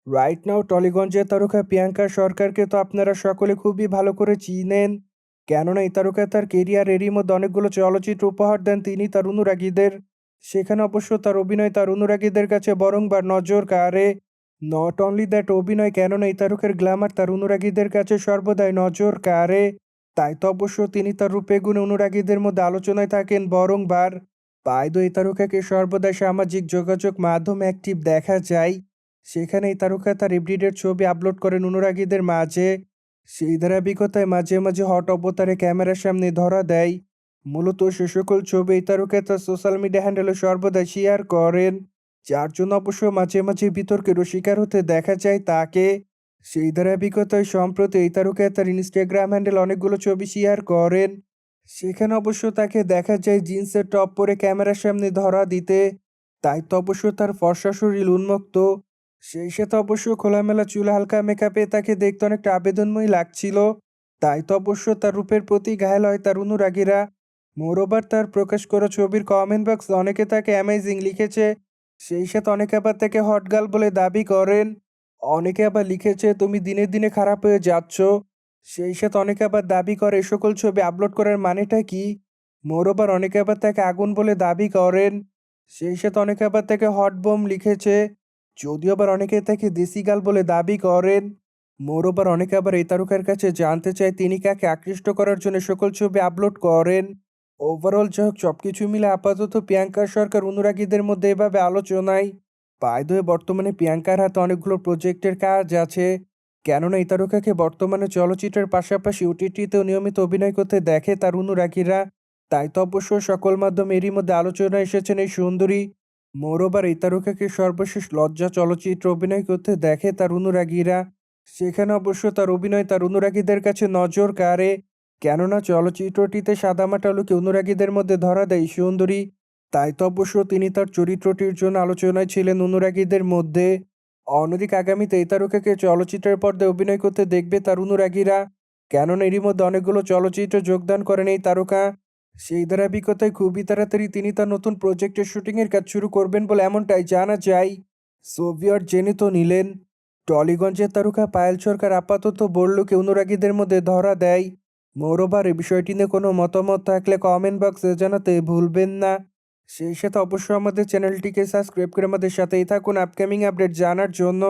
Right now টলিগঞ্জের তারকা প্রিয়াঙ্কা সরকারকে তো আপনারা সকলে খুবই ভালো করে চিনেন। কেননা এই তারকা তার কেরিয়ারেরই মধ্যে অনেকগুলো চলচ্চিত্র উপহার দেন তিনি তার অনুরাগীদের। সেখানে অবশ্য তার অভিনয় তার অনুরাগীদের কাছে বরংবার নজর কাড়ে। নট অনলি দ্যাট অভিনয়, কেননা এই তারকার গ্ল্যামার তার অনুরাগীদের কাছে সর্বদাই নজর কাড়ে। তাই তো অবশ্য তিনি তার রূপে গুণে অনুরাগীদের মধ্যে আলোচনায় থাকেন বরংবার। পায়দো এই তারকাকে সর্বদাই সামাজিক যোগাযোগ মাধ্যমে অ্যাক্টিভ দেখা যায়। সেখানে এই তারকা তার এভরিডের ছবি আপলোড করেন অনুরাগীদের মাঝে। সেই ধারাবাহিকতায় মাঝে মাঝে হট অবতারে ক্যামেরার সামনে ধরা দেয়। মূলত সে সকল ছবি এই তারকা তার সোশ্যাল মিডিয়া হ্যান্ডেলে সর্বদা শেয়ার করেন, যার জন্য অবশ্য মাঝে মাঝে বিতর্কেরও শিকার হতে দেখা যায় তাকে। সেই ধারাবাহিকতায় সম্প্রতি এই তারকা তার ইনস্টাগ্রাম হ্যান্ডেল অনেকগুলো ছবি শেয়ার করেন। সেখানে অবশ্য তাকে দেখা যায় জিন্সের টপ পরে ক্যামেরার সামনে ধরা দিতে। তাই তো অবশ্য তার ফর্সা শরীর উন্মুক্ত। সেই সাথে অবশ্য খোলামেলা চুল হালকা মেকআপে তাকে দেখতে অনেকটা আবেদনময়ী লাগছিল। তাই তো অবশ্য তার রূপের প্রতি ঘায়েল হয় তার অনুরাগীরা। মোরওভার তার প্রকাশ করা ছবির কমেন্ট বক্সে অনেকে তাকে অ্যামেজিং লিখেছে। সেই সাথে অনেকে আবার তাকে হট গার্ল বলে দাবি করেন। অনেকে আবার লিখেছে তুমি দিনে দিনে খারাপ হয়ে যাচ্ছ। সেই সাথে অনেকে আবার দাবি করে এ সকল ছবি আপলোড করার মানেটা কি। মোরওভার অনেকে আবার তাকে আগুন বলে দাবি করেন। সেই সাথে অনেকে আবার তাকে হট বোম লিখেছে। যদিও আবার অনেকে তাকে দেশি গাল বলে দাবি করেন। মোরওভার অনেকে আবার এই তারকার কাছে জানতে চায় তিনি কাকে আকৃষ্ট করার জন্য সকল ছবি আপলোড করেন। ওভারঅল যাই হোক, সবকিছু মিলে আপাতত প্রিয়াঙ্কা সরকার অনুরাগীদের মধ্যে এভাবে আলোচনায়। বাই দ্য ওয়ে, বর্তমানে প্রিয়াঙ্কার হাতে অনেকগুলো প্রজেক্টের কাজ আছে। কেননা এই তারকাকে বর্তমানে চলচ্চিত্রের পাশাপাশি ওটিটিতেও নিয়মিত অভিনয় করতে দেখে তার অনুরাগীরা। তাই তো অবশ্য সকল মাধ্যমে এরই মধ্যে আলোচনায় এসেছেন এই সুন্দরী। মোরওভার এই তারকাকে সর্বশেষ লজ্জা চলচ্চিত্রে অভিনয় করতে দেখে তার অনুরাগীরা। সেখানে অবশ্য তার অভিনয় তার অনুরাগীদের কাছে নজর কাড়ে। কেননা চলচ্চিত্রটিতে সাদামাটা লুকে অনুরাগীদের মধ্যে ধরা দেয় এই সুন্দরী। তাই তো অবশ্য তিনি তার চরিত্রটির জন্য আলোচনায় ছিলেন অনুরাগীদের মধ্যে। অন্যদিকে আগামীতে এই তারকাকে চলচ্চিত্রের পর্দায় অভিনয় করতে দেখবে তার অনুরাগীরা। কেননা এরই মধ্যে অনেকগুলো চলচ্চিত্রে যোগদান করেন এই তারকা। সেই ধারাবাহিকতায় খুবই তাড়াতাড়ি তিনি তার নতুন প্রজেক্টের শুটিংয়ের কাজ শুরু করবেন বলে এমনটাই জানা যায়। সোভিয়ত জেনে তো নিলেন। টলিগঞ্জের তারকা পায়েল সরকার আপাতত বড়লোকে অনুরাগীদের মধ্যে ধরা দেয়। মোরওভার এই বিষয়টি নিয়ে কোনো মতামত থাকলে কমেন্ট বক্সে জানাতে ভুলবেন না। সেই সাথে অবশ্যই আমাদের চ্যানেলটিকে সাবস্ক্রাইব করে আমাদের সাথেই থাকুন আপকামিং আপডেট জানার জন্য।